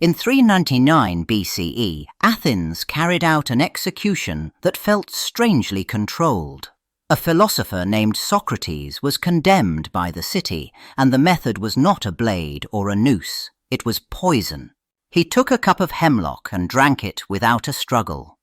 In 399 BCE, Athens carried out an execution that felt strangely controlled. A philosopher named Socrates was condemned by the city, and the method was not a blade or a noose. It was poison. He took a cup of hemlock and drank it without a struggle.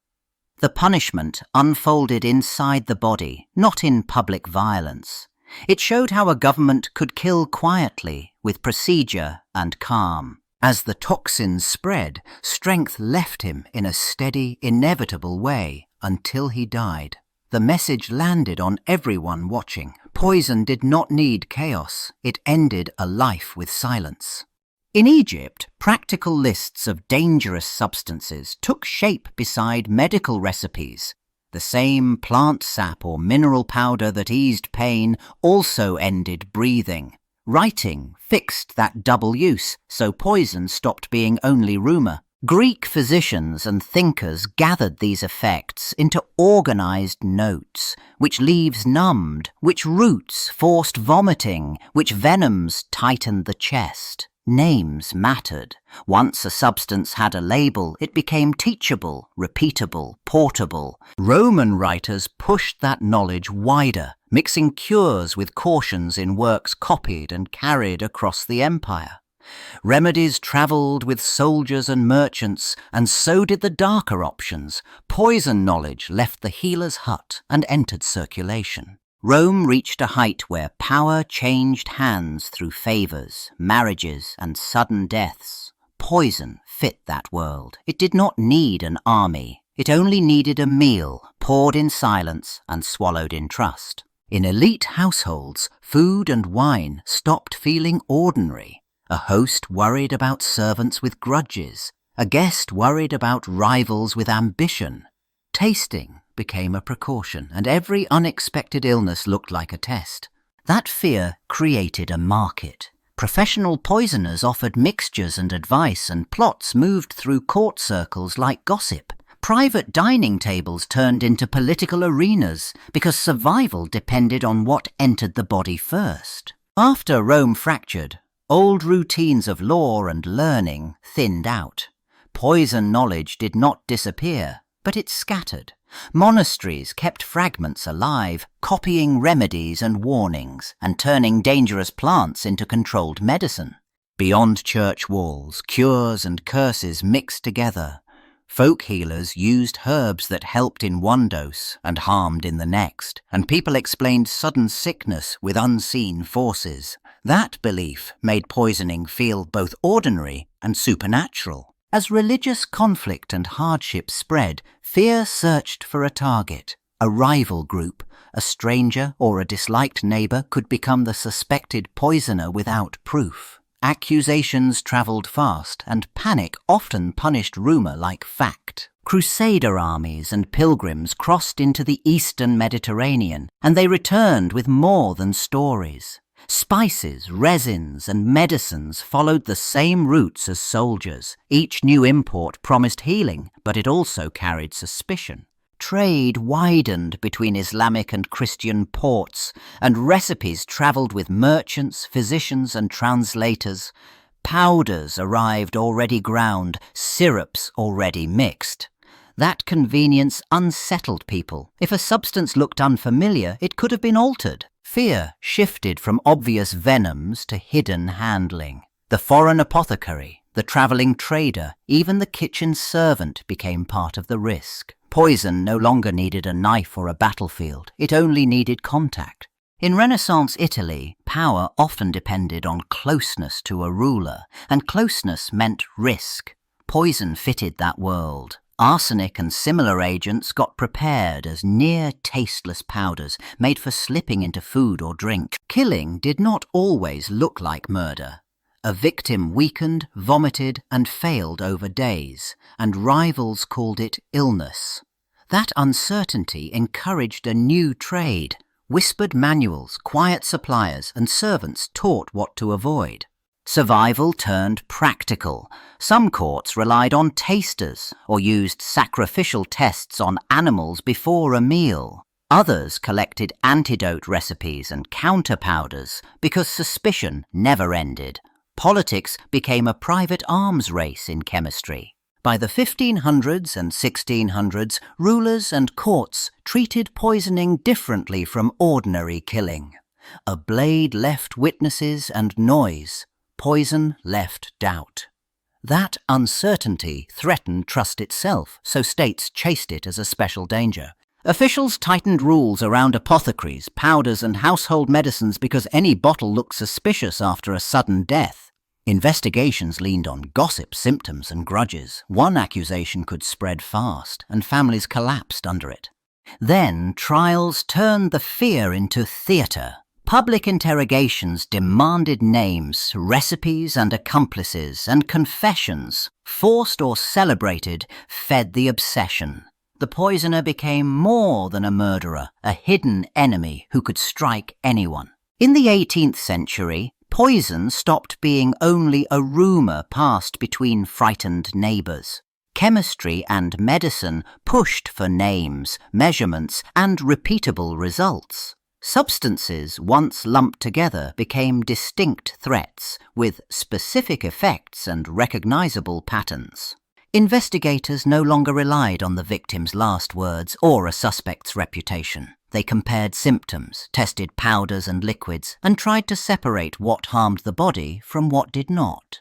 The punishment unfolded inside the body, not in public violence. It showed how a government could kill quietly, with procedure and calm. As the toxins spread, strength left him in a steady, inevitable way until he died. The message landed on everyone watching. Poison did not need chaos. It ended a life with silence. In Egypt, practical lists of dangerous substances took shape beside medical recipes. The same plant sap or mineral powder that eased pain also ended breathing. Writing fixed that double use, so poison stopped being only rumor. Greek physicians and thinkers gathered these effects into organized notes, which leaves numbed, which roots forced vomiting, which venoms tightened the chest. Names mattered. Once a substance had a label, it became teachable, repeatable, portable. Roman writers pushed that knowledge wider, mixing cures with cautions in works copied and carried across the empire. Remedies travelled with soldiers and merchants, and so did the darker options. Poison knowledge left the healer's hut and entered circulation. Rome reached a height where power changed hands through favours, marriages, and sudden deaths. Poison fit that world. It did not need an army. It only needed a meal, poured in silence and swallowed in trust. In elite households, food and wine stopped feeling ordinary. A host worried about servants with grudges. A guest worried about rivals with ambition. Tasting became a precaution, and every unexpected illness looked like a test. That fear created a market. Professional poisoners offered mixtures and advice, and plots moved through court circles like gossip. Private dining tables turned into political arenas because survival depended on what entered the body first. After Rome fractured, old routines of law and learning thinned out. Poison knowledge did not disappear, but it scattered. Monasteries kept fragments alive, copying remedies and warnings, and turning dangerous plants into controlled medicine. Beyond church walls, cures and curses mixed together. Folk healers used herbs that helped in one dose and harmed in the next, and people explained sudden sickness with unseen forces. That belief made poisoning feel both ordinary and supernatural. As religious conflict and hardship spread, fear searched for a target. A rival group, a stranger or a disliked neighbor could become the suspected poisoner without proof. Accusations traveled fast, and panic often punished rumor like fact. Crusader armies and pilgrims crossed into the eastern Mediterranean, and they returned with more than stories. Spices, resins, and medicines followed the same routes as soldiers. Each new import promised healing, but it also carried suspicion. Trade widened between Islamic and Christian ports, and recipes travelled with merchants, physicians, and translators. Powders arrived already ground, syrups already mixed. That convenience unsettled people. If a substance looked unfamiliar, it could have been altered. Fear shifted from obvious venoms to hidden handling. The foreign apothecary, the travelling trader, even the kitchen servant became part of the risk. Poison no longer needed a knife or a battlefield. It only needed contact. In Renaissance Italy, power often depended on closeness to a ruler, and closeness meant risk. Poison fitted that world. Arsenic and similar agents got prepared as near-tasteless powders made for slipping into food or drink. Killing did not always look like murder. A victim weakened, vomited, and failed over days, and rivals called it illness. That uncertainty encouraged a new trade. Whispered manuals, quiet suppliers, and servants taught what to avoid. Survival turned practical. Some courts relied on tasters or used sacrificial tests on animals before a meal. Others collected antidote recipes and counter powders because suspicion never ended. Politics became a private arms race in chemistry. By the 1500s and 1600s, rulers and courts treated poisoning differently from ordinary killing. A blade left witnesses and noise. Poison left doubt. That uncertainty threatened trust itself, so states chased it as a special danger. Officials tightened rules around apothecaries, powders and household medicines because any bottle looked suspicious after a sudden death. Investigations leaned on gossip, symptoms and grudges. One accusation could spread fast, and families collapsed under it. Then trials turned the fear into theatre. Public interrogations demanded names, recipes and accomplices, and confessions, forced or celebrated, fed the obsession. The poisoner became more than a murderer, a hidden enemy who could strike anyone. In the 18th century, poison stopped being only a rumour passed between frightened neighbours. Chemistry and medicine pushed for names, measurements, and repeatable results. Substances once lumped together became distinct threats, with specific effects and recognisable patterns. Investigators no longer relied on the victim's last words or a suspect's reputation. They compared symptoms, tested powders and liquids, and tried to separate what harmed the body from what did not.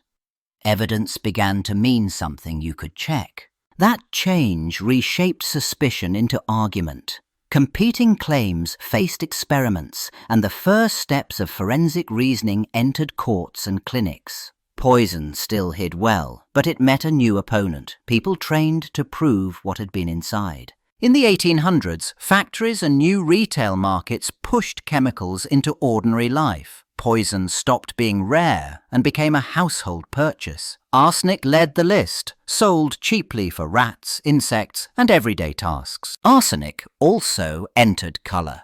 Evidence began to mean something you could check. That change reshaped suspicion into argument. Competing claims faced experiments, and the first steps of forensic reasoning entered courts and clinics. Poison still hid well, but it met a new opponent, people trained to prove what had been inside. In the 1800s, factories and new retail markets pushed chemicals into ordinary life. Poison stopped being rare and became a household purchase. Arsenic led the list, sold cheaply for rats, insects, and everyday tasks. Arsenic also entered colour.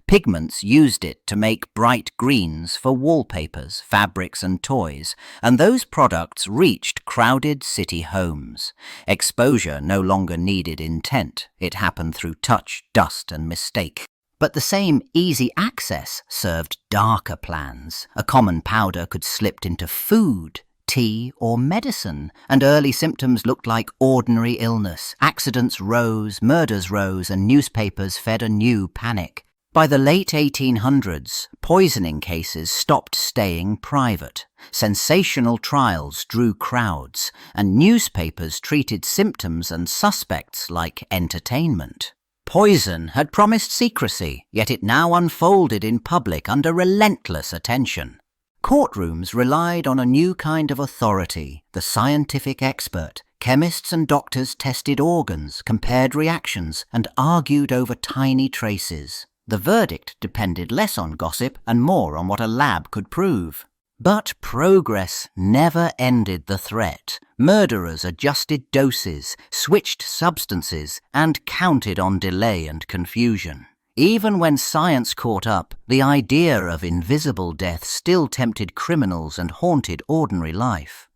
Pigments used it to make bright greens for wallpapers, fabrics and toys, and those products reached crowded city homes. Exposure no longer needed intent. It happened through touch, dust and mistake. But the same easy access served darker plans. A common powder could slip into food, tea or medicine, and early symptoms looked like ordinary illness. Accidents rose, murders rose, and newspapers fed a new panic. By the late 1800s, poisoning cases stopped staying private. Sensational trials drew crowds, and newspapers treated symptoms and suspects like entertainment. Poison had promised secrecy, yet it now unfolded in public under relentless attention. Courtrooms relied on a new kind of authority, the scientific expert. Chemists and doctors tested organs, compared reactions, and argued over tiny traces. The verdict depended less on gossip and more on what a lab could prove. But progress never ended the threat. Murderers adjusted doses, switched substances, and counted on delay and confusion. Even when science caught up, the idea of invisible death still tempted criminals and haunted ordinary life.